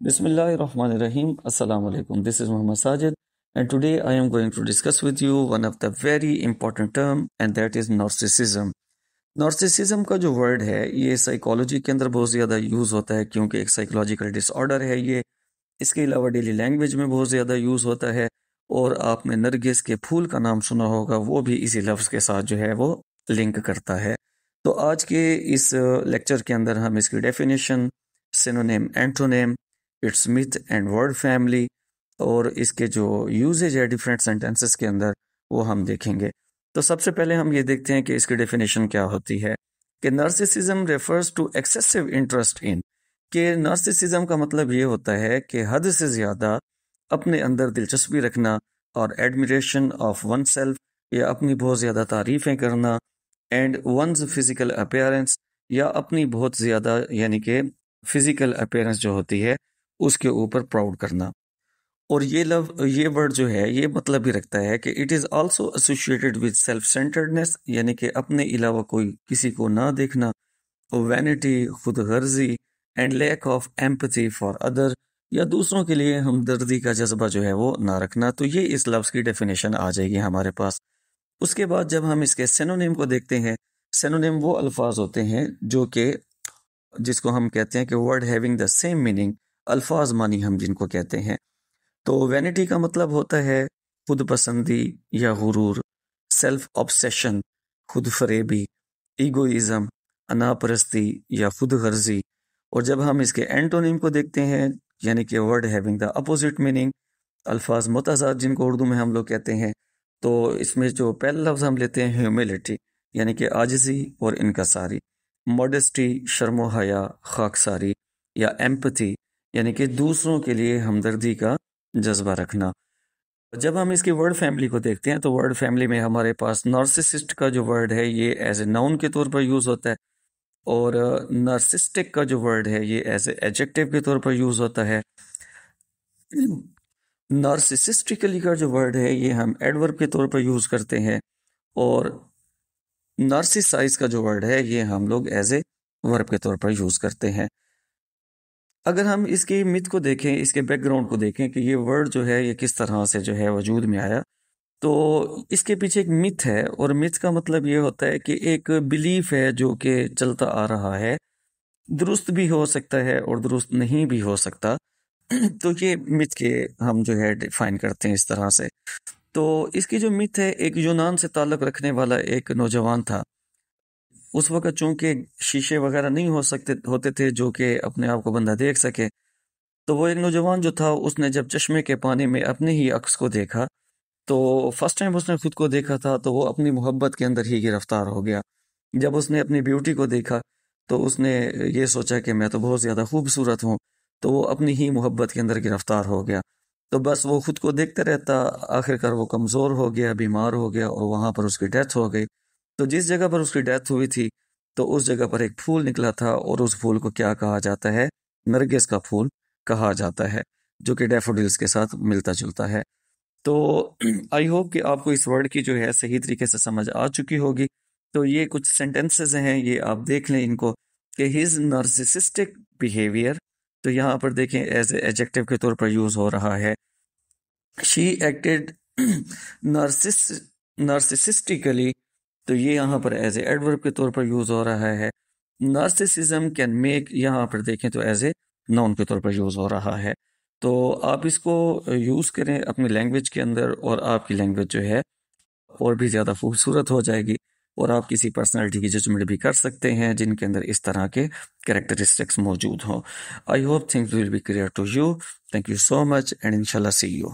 Bismillah ar-Rahman ar-Rahim. Assalamu alaikum. This is Muhammad Sajid, and today I am going to discuss with you one of the very important term, and that is narcissism. narcissism کا جو word ہے یہ psychology کے اندر بہت زیادہ use ہوتا ہے کیونکہ ایک سائیکولوجیکل ڈس آرڈر ہے یہ. اس کے علاوہ ڈیلی لینگویج میں بہت زیادہ یوز ہوتا ہے، اور آپ نے نرگس کے پھول کا نام سنا ہوگا، وہ بھی اسی لفظ کے ساتھ جو ہے وہ لنک کرتا ہے. تو آج کے اس لیکچر کے اندر ہم اس کی ڈیفینیشن، سینونیم، اینٹونیم، اٹس میتھ اینڈ ورڈ فیملی، اور اس کے جو یوزیج ہے ڈفرینٹ سینٹینسز کے اندر وہ ہم دیکھیں گے. تو سب سے پہلے ہم یہ دیکھتے ہیں کہ اس کی ڈیفینیشن کیا ہوتی ہے کہ narcissism refers to excessive interest in, کہ نارسسزم کا مطلب یہ ہوتا ہے کہ حد سے زیادہ اپنے اندر دلچسپی رکھنا اور ایڈمیریشن آف ون سیلف، یا اپنی بہت زیادہ تعریفیں کرنا، اینڈ ونز فزیکل اپیئرنس، یا اپنی بہت زیادہ یعنی کہ فزیکل اپیئرنس جو ہوتی ہے اس کے اوپر پراؤڈ کرنا. اور یہ ورڈ جو ہے یہ مطلب بھی رکھتا ہے کہ it is also associated with self centredness, یعنی کہ اپنے علاوہ کوئی کسی کو نہ دیکھنا، وینٹی، خود غرضی، and lack of empathy for other, یا دوسروں کے لیے ہمدردی کا جذبہ جو ہے وہ نہ رکھنا. تو یہ اس لفظ کی ڈیفینیشن آ جائے گی ہمارے پاس. اس کے بعد جب ہم اس کے سینونیم کو دیکھتے ہیں، سینونیم وہ الفاظ ہوتے ہیں جو کہ جس کو ہم کہتے ہیں کہ word having the same meaning, الفاظ مانی ہم جن کو کہتے ہیں. تو وینٹی کا مطلب ہوتا ہے خود پسندی یا غرور، سیلف آبسیشن خود فریبی، ایگوئزم انا پرستی یا خود غرضی. اور جب ہم اس کے اینٹونیم کو دیکھتے ہیں، یعنی کہ word having the opposite meaning, الفاظ متضاد جن کو اردو میں ہم لوگ کہتے ہیں، تو اس میں جو پہلا لفظ ہم لیتے ہیں ہیوملٹی، یعنی کہ عاجزی اور انکساری، ماڈسٹی شرم و حیا خاکساری، یا ایمپتھی یعنی کہ دوسروں کے لیے ہمدردی کا جذبہ رکھنا. جب ہم اس کی ورڈ فیملی کو دیکھتے ہیں تو ورڈ فیملی میں ہمارے پاس نارسسسٹ کا جو ورڈ ہے یہ ایز اے ناؤن کے طور پر یوز ہوتا ہے، اور نارسسٹک کا جو ورڈ ہے یہ ایز اے ایڈجیکٹو کے طور پر یوز ہوتا ہے. نارسسسٹیکلی کا جو ورڈ ہے یہ ہم ایڈورب کے طور پر یوز کرتے ہیں، اور نارسسائز کا جو ورڈ ہے یہ ہم لوگ ایز اے ورب کے طور پر یوز کرتے ہیں. اگر ہم اس کی مت کو دیکھیں، اس کے بیک گراؤنڈ کو دیکھیں کہ یہ ورڈ جو ہے یہ کس طرح سے جو ہے وجود میں آیا، تو اس کے پیچھے ایک مت ہے، اور مت کا مطلب یہ ہوتا ہے کہ ایک بلیف ہے جو کہ چلتا آ رہا ہے، درست بھی ہو سکتا ہے اور درست نہیں بھی ہو سکتا. تو یہ مت کے ہم جو ہے ڈیفائن کرتے ہیں اس طرح سے. تو اس کی جو مت ہے، ایک یونان سے تعلق رکھنے والا ایک نوجوان تھا. اس وقت چونکہ شیشے وغیرہ نہیں ہوتے تھے جو کہ اپنے آپ کو بندہ دیکھ سکے، تو وہ ایک نوجوان جو تھا اس نے جب چشمے کے پانی میں اپنے ہی عکس کو دیکھا، تو فرسٹ ٹائم اس نے خود کو دیکھا تھا تو وہ اپنی محبت کے اندر ہی گرفتار ہو گیا. جب اس نے اپنی بیوٹی کو دیکھا تو اس نے یہ سوچا کہ میں تو بہت زیادہ خوبصورت ہوں، تو وہ اپنی ہی محبت کے اندر گرفتار ہو گیا. تو بس وہ خود کو دیکھتا رہتا، آخر کار وہ کمزور ہو گیا، بیمار ہو گیا، اور وہاں پر اس کی ڈیتھ ہو گئی. تو جس جگہ پر اس کی ڈیتھ ہوئی تھی تو اس جگہ پر ایک پھول نکلا تھا، اور اس پھول کو کیا کہا جاتا ہے؟ نرگس کا پھول کہا جاتا ہے، جو کہ ڈیفوڈلز کے ساتھ ملتا جلتا ہے. تو آئی ہوپ کہ آپ کو اس ورڈ کی جو ہے صحیح طریقے سے سمجھ آ چکی ہوگی. تو یہ کچھ سینٹنسز ہیں، یہ آپ دیکھ لیں ان کو کہ ہز نارسسسٹک بیہیویئر، تو یہاں پر دیکھیں ایز اے ایڈجیکٹو کے طور پر یوز ہو رہا ہے. شی ایکٹڈ نارسسسٹیکلی، تو یہ یہاں پر ایز اے ایڈورب کے طور پر یوز ہو رہا ہے. نارسسزم کین میک، یہاں پر دیکھیں تو ایز اے ناؤن کے طور پر یوز ہو رہا ہے. تو آپ اس کو یوز کریں اپنی لینگویج کے اندر، اور آپ کی لینگویج جو ہے اور بھی زیادہ خوبصورت ہو جائے گی، اور آپ کسی پرسنالٹی کی ججمنٹ بھی کر سکتے ہیں جن کے اندر اس طرح کے کریکٹرسٹکس موجود ہوں. I hope things will be clear to you. Thank you so much, and انشاءاللہ سی یو.